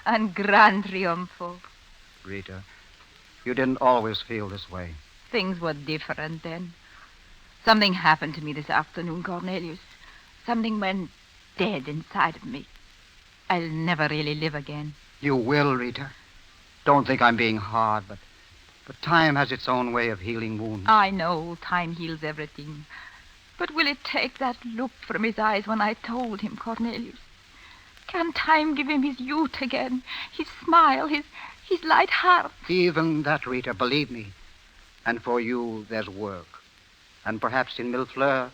un gran triumfo. Rita, you didn't always feel this way. Things were different then. Something happened to me this afternoon, Cornelius. Something went dead inside of me. I'll never really live again. You will, Rita. Don't think I'm being hard, but time has its own way of healing wounds. I know time heals everything. But will it take that look from his eyes when I told him, Cornelius? Can time give him his youth again, his smile, his light heart? Even that, Rita, believe me. And for you, there's work. And perhaps in Millefleur,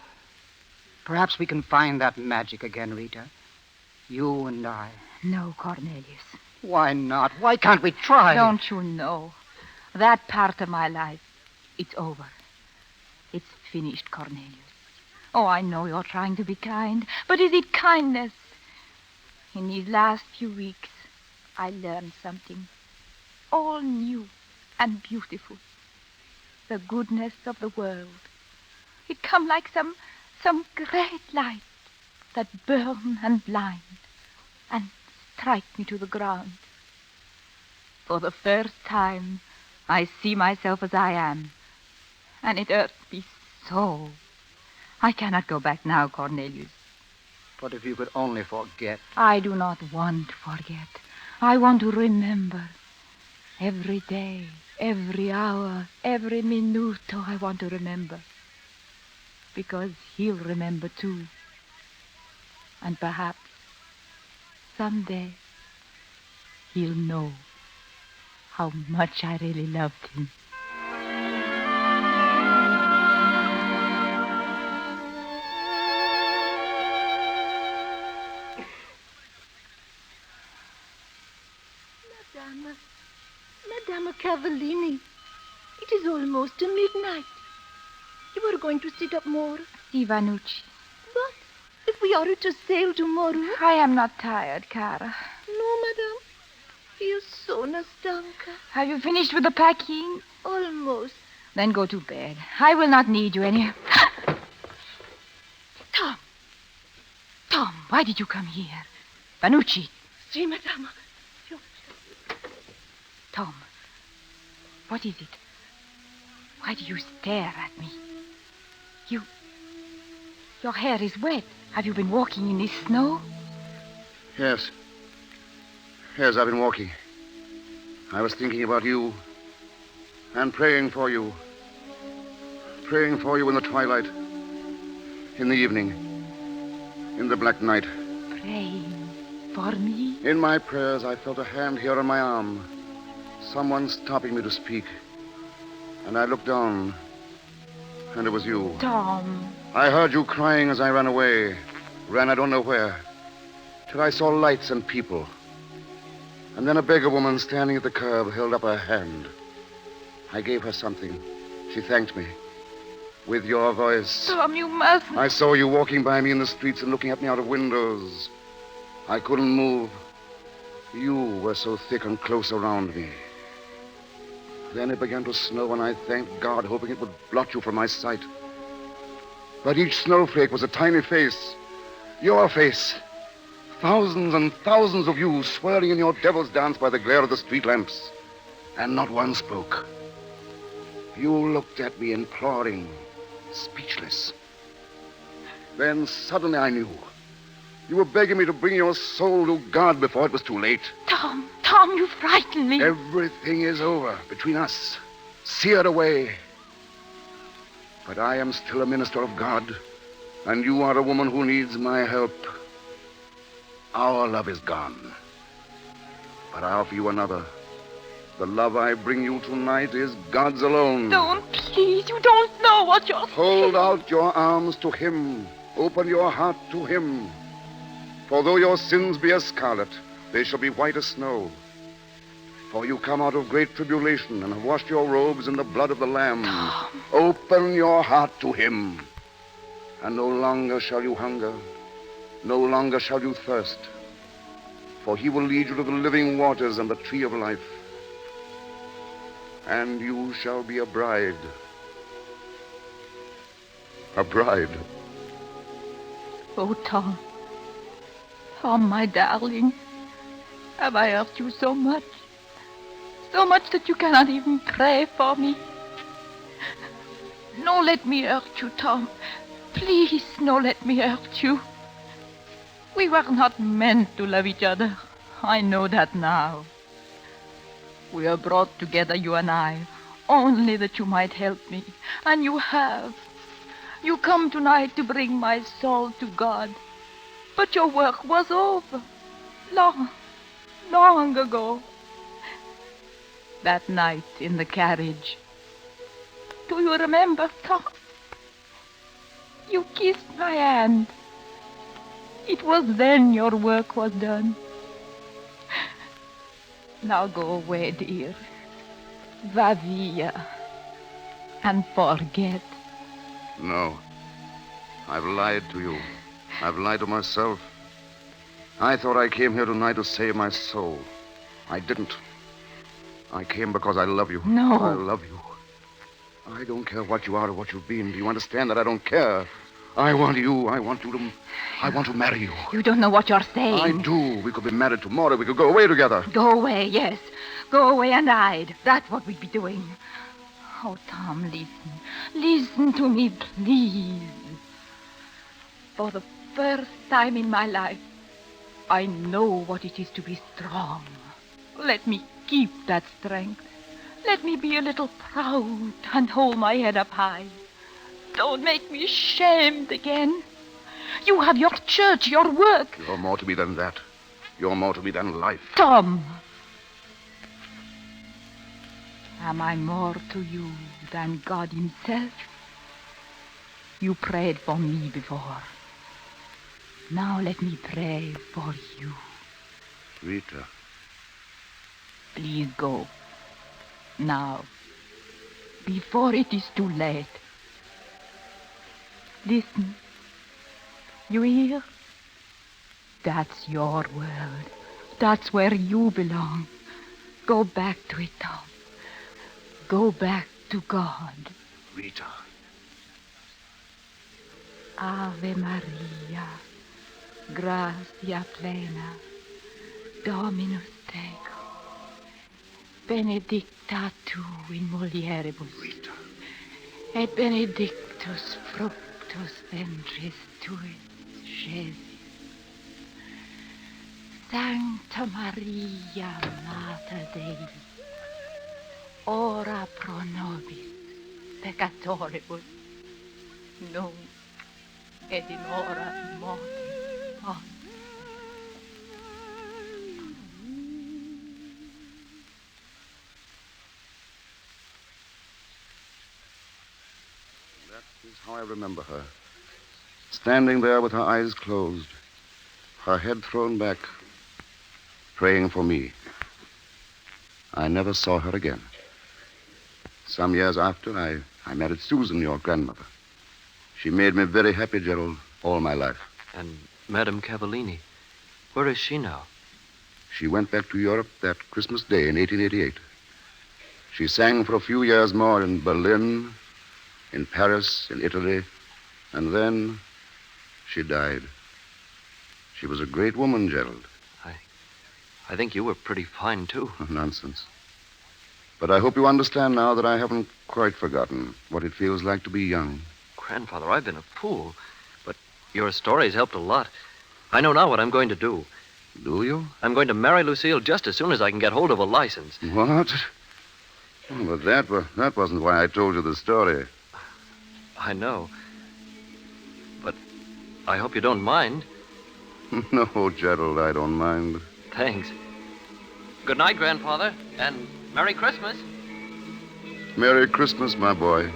perhaps we can find that magic again, Rita. You and I. No, Cornelius. Why not? Why can't we try? Don't you know? That part of my life, it's over. It's finished, Cornelius. Oh, I know you're trying to be kind, but is it kindness? In these last few weeks, I learned something all new and beautiful. the goodness of the world. It come like some great light that burn and blind and strike me to the ground. For the first time, I see myself as I am, and it hurts me so. I cannot go back now, Cornelius. But if you could only forget. I do not want to forget. I want to remember. Every day, every hour, every minuto, I want to remember. Because he'll remember too. And perhaps someday he'll know how much I really loved him. Madame Cavallini, it is almost midnight. You are going to sit up more. Ivanucci. But if we are to sail tomorrow... I am not tired, Cara. No, madame. Io sono stanca. Have you finished with the packing? Almost. Then go to bed. I will not need you any... Tom! Tom, why did you come here? Vanucci. Si, madame. Tom, what is it? Why do you stare at me? Your hair is wet. Have you been walking in this snow? Yes. Yes, I've been walking. I was thinking about you and praying for you. Praying for you in the twilight, in the evening, in the black night. Praying for me? In my prayers, I felt a hand here on my arm. Someone stopping me to speak. And I looked down, and it was you. Tom. I heard you crying as I ran away. Ran I don't know where. Till I saw lights and people. And then a beggar woman standing at the curb held up her hand. I gave her something. She thanked me. With your voice. Tom, you mustn't. I saw you walking by me in the streets and looking at me out of windows. I couldn't move. You were so thick and close around me. Then it began to snow, and I thanked God, hoping it would blot you from my sight. But each snowflake was a tiny face. Your face. Thousands and thousands of you swirling in your devil's dance by the glare of the street lamps. And not one spoke. You looked at me imploring, speechless. Then suddenly I knew. You were begging me to bring your soul to God before it was too late. Tom, you frighten me. Everything is over between us, seared away. But I am still a minister of God, and you are a woman who needs my help. Our love is gone. But I offer you another. The love I bring you tonight is God's alone. Don't, please. You don't know what you're saying. Hold out your arms to him. Open your heart to him. For though your sins be as scarlet, they shall be white as snow. For you come out of great tribulation and have washed your robes in the blood of the Lamb. Open your heart to him. And no longer shall you hunger. No longer shall you thirst. For he will lead you to the living waters and the tree of life. And you shall be a bride. A bride. Oh, Tom. Tom, my darling. Have I hurt you so much? So much that you cannot even pray for me? No, let me hurt you, Tom. Please, no, let me hurt you. We were not meant to love each other. I know that now. We are brought together, you and I, only that you might help me. And you have. You come tonight to bring my soul to God. But your work was over. Long ago. That night in the carriage. Do you remember, Tom? You kissed my hand. It was then your work was done. Now go away, dear. Va via. And forget. No. I've lied to you. I've lied to myself. I thought I came here tonight to save my soul. I didn't. I came because I love you. No. I love you. I don't care what you are or what you've been. Do you understand that I don't care? I want you. I want to marry you. You don't know what you're saying. I do. We could be married tomorrow. We could go away together. Go away, yes. Go away and hide. That's what we'd be doing. Oh, Tom, listen. Listen to me, please. For the first time in my life, I know what it is to be strong. Let me keep that strength. Let me be a little proud and hold my head up high. Don't make me ashamed again. You have your church, your work. You're more to me than that. You're more to me than life. Tom. Am I more to you than God himself? You prayed for me before. Now let me pray for you. Rita. Please go. Now. Before it is too late. Listen. You hear? That's your world. That's where you belong. Go back to it, Tom. Go back to God. Rita. Ave Maria, gratia plena, Dominus tecum, benedicta tu in mulieribus, Rita. Et benedictus fructus ventris tui, Jesus. Sancta Maria, Mater Dei, ora pro nobis peccatoribus, nunc et in hora mortis. Amen. That is how I remember her. Standing there with her eyes closed, her head thrown back, praying for me. I never saw her again. Some years after, I married Susan, your grandmother. She made me very happy, Gerald, all my life. And Madame Cavallini, where is she now? She went back to Europe that Christmas Day in 1888. She sang for a few years more in Berlin, in Paris, in Italy, and then she died. She was a great woman, Gerald. I think you were pretty fine, too. Nonsense. But I hope you understand now that I haven't quite forgotten what it feels like to be young. Grandfather, I've been a fool, but your stories helped a lot. I know now what I'm going to do. Do you? I'm going to marry Lucille just as soon as I can get hold of a license. What? Oh, but that wasn't why I told you the story. I know. But I hope you don't mind. No, Gerald, I don't mind. Thanks. Good night, Grandfather, and Merry Christmas. Merry Christmas, my boy.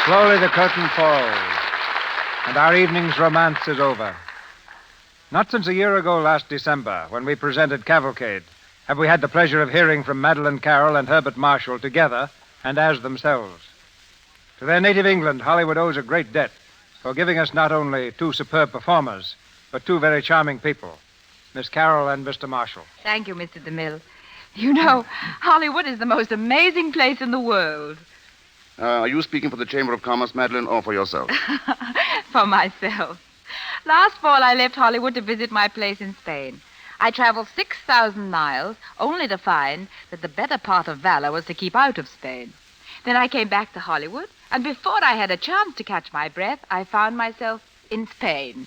Slowly the curtain falls, and our evening's romance is over. Not since a year ago last December, when we presented Cavalcade, have we had the pleasure of hearing from Madeline Carroll and Herbert Marshall together and as themselves. To their native England, Hollywood owes a great debt for giving us not only two superb performers, but two very charming people, Miss Carroll and Mr. Marshall. Thank you, Mr. DeMille. You know, Hollywood is the most amazing place in the world. Are you speaking for the Chamber of Commerce, Madeline, or for yourself? For myself. Last fall, I left Hollywood to visit my place in Spain. I traveled 6,000 miles, only to find that the better part of valor was to keep out of Spain. Then I came back to Hollywood, and before I had a chance to catch my breath, I found myself in Spain.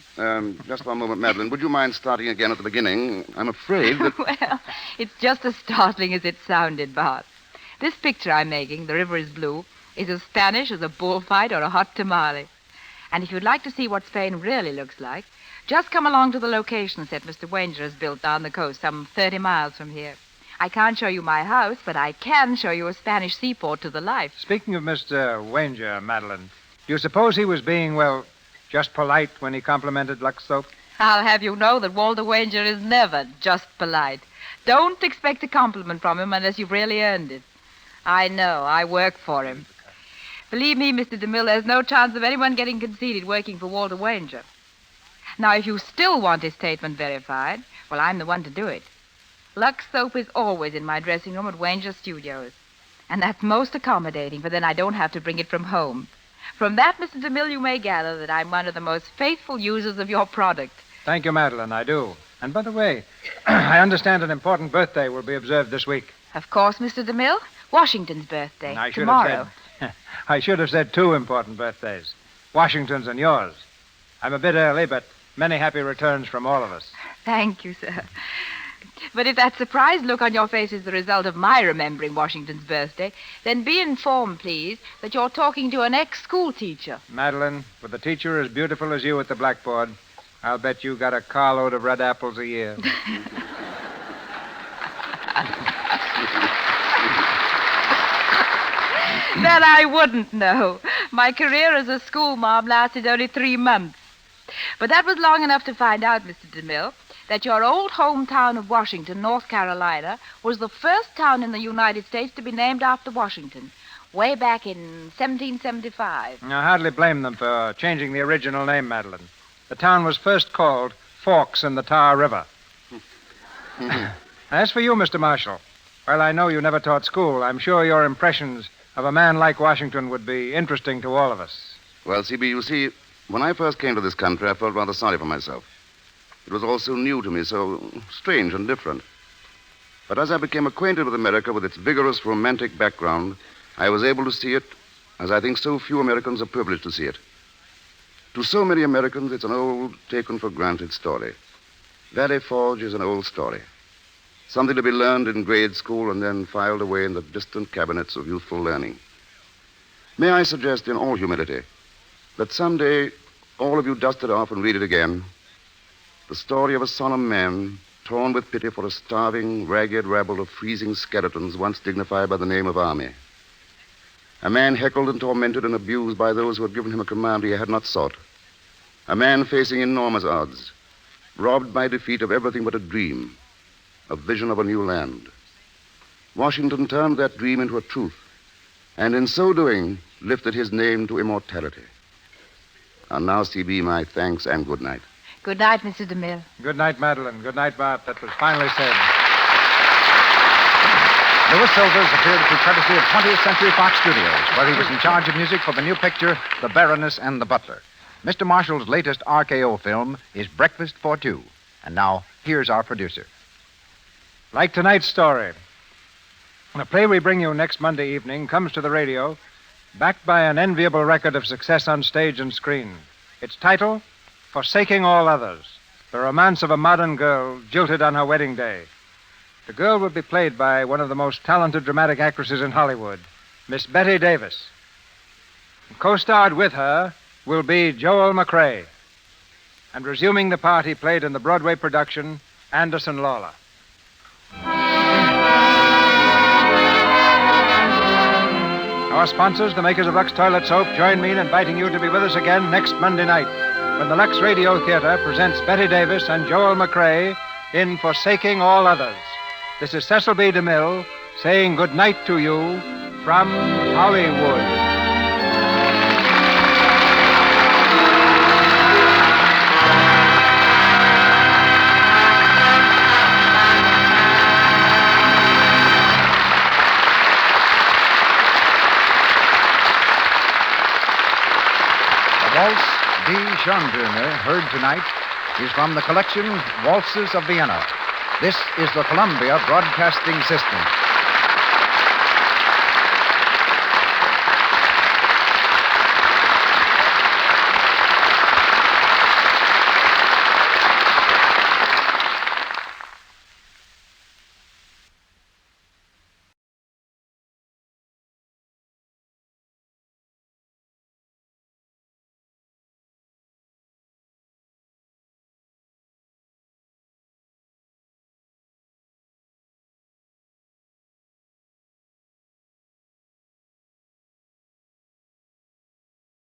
Just one moment, Madeline. Would you mind starting again at the beginning? I'm afraid that... Well, it's just as startling as it sounded, Bart. This picture I'm making, The River is Blue, is as Spanish as a bullfight or a hot tamale. And if you'd like to see what Spain really looks like, just come along to the location set Mr. Wanger has built down the coast, some 30 miles from here. I can't show you my house, but I can show you a Spanish seaport to the life. Speaking of Mr. Wanger, Madeline, do you suppose he was being, well, just polite when he complimented Lux soap? I'll have you know that Walter Wanger is never just polite. Don't expect a compliment from him unless you've really earned it. I know. I work for him. Believe me, Mr. DeMille, there's no chance of anyone getting conceited working for Walter Wanger. Now, if you still want his statement verified, well, I'm the one to do it. Lux soap is always in my dressing room at Wanger Studios. And that's most accommodating, for then I don't have to bring it from home. From that, Mr. DeMille, you may gather that I'm one of the most faithful users of your product. Thank you, Madeline, I do. And by the way, I understand an important birthday will be observed this week. Of course, Mr. DeMille. Washington's birthday. I should tomorrow. I should have said 2 important birthdays. Washington's and yours. I'm a bit early, but many happy returns from all of us. Thank you, sir. But if that surprised look on your face is the result of my remembering Washington's birthday, then be informed, please, that you're talking to an ex-school teacher. Madeline, with a teacher as beautiful as you at the blackboard, I'll bet you got a carload of red apples a year. That I wouldn't know. My career as a school mom lasted only 3 months. But that was long enough to find out, Mr. DeMille, that your old hometown of Washington, North Carolina, was the first town in the United States to be named after Washington, way back in 1775. I hardly blame them for changing the original name, Madeline. The town was first called Forks in the Tar River. As for you, Mr. Marshall, while I know you never taught school, I'm sure your impressions of a man like Washington would be interesting to all of us. Well, C.B., you see, when I first came to this country, I felt rather sorry for myself. It was all so new to me, so strange and different. But as I became acquainted with America, with its vigorous, romantic background, I was able to see it as I think so few Americans are privileged to see it. To so many Americans, it's an old, taken-for-granted story. Valley Forge is an old story. Something to be learned in grade school and then filed away in the distant cabinets of youthful learning. May I suggest in all humility that someday all of you dust it off and read it again. The story of a solemn man torn with pity for a starving, ragged rabble of freezing skeletons once dignified by the name of army. A man heckled and tormented and abused by those who had given him a command he had not sought. A man facing enormous odds, robbed by defeat of everything but a dream, a vision of a new land. Washington turned that dream into a truth, and in so doing, lifted his name to immortality. And now, C.B., my thanks and good night. Good night, Mr. DeMille. Good night, Madeline. Good night, Bart. That was finally said. Louis Silvers appeared through courtesy of 20th Century Fox Studios, where he was in charge of music for the new picture, The Baroness and the Butler. Mr. Marshall's latest RKO film is Breakfast for Two. And now, here's our producer. Like tonight's story, the play we bring you next Monday evening comes to the radio backed by an enviable record of success on stage and screen. Its title, Forsaking All Others, the romance of a modern girl jilted on her wedding day. The girl will be played by one of the most talented dramatic actresses in Hollywood, Miss Betty Davis. And co-starred with her will be Joel McCrea. And resuming the part he played in the Broadway production, Anderson Lawler. Our sponsors, the makers of Lux Toilet Soap, join me in inviting you to be with us again next Monday night when the Lux Radio Theater presents Betty Davis and Joel McCrea in Forsaking All Others. This is Cecil B. DeMille saying good night to you from Hollywood. Waltz D. Schondriner, heard tonight, is from the collection Waltzes of Vienna. This is the Columbia Broadcasting System.